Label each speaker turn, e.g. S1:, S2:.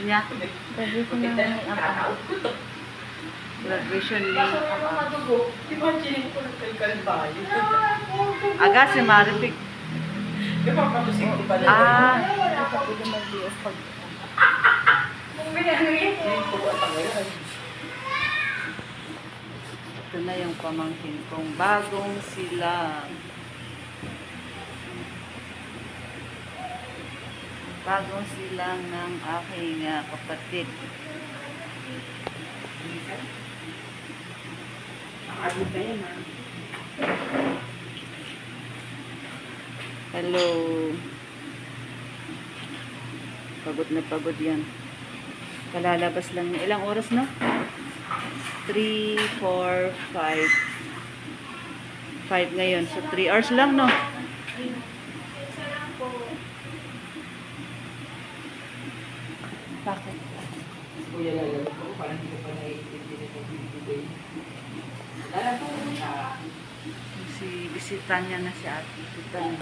S1: niya.
S2: Graduation na may apa.
S1: Graduation ni Aga si Maripik. Ah,
S2: Hindi pa pwede mag-BS pag...
S1: ito na yung pamangkin kong bagong silang. Bagong silang ng aking kapatid. Hello. Pagod na pagod yan. Kalalabas lang niya. Ilang oras na? 3, 4, 5. 5 ngayon. So 3 hours lang, no? Bakit? Si bisita niya na si ate. Bisita niya.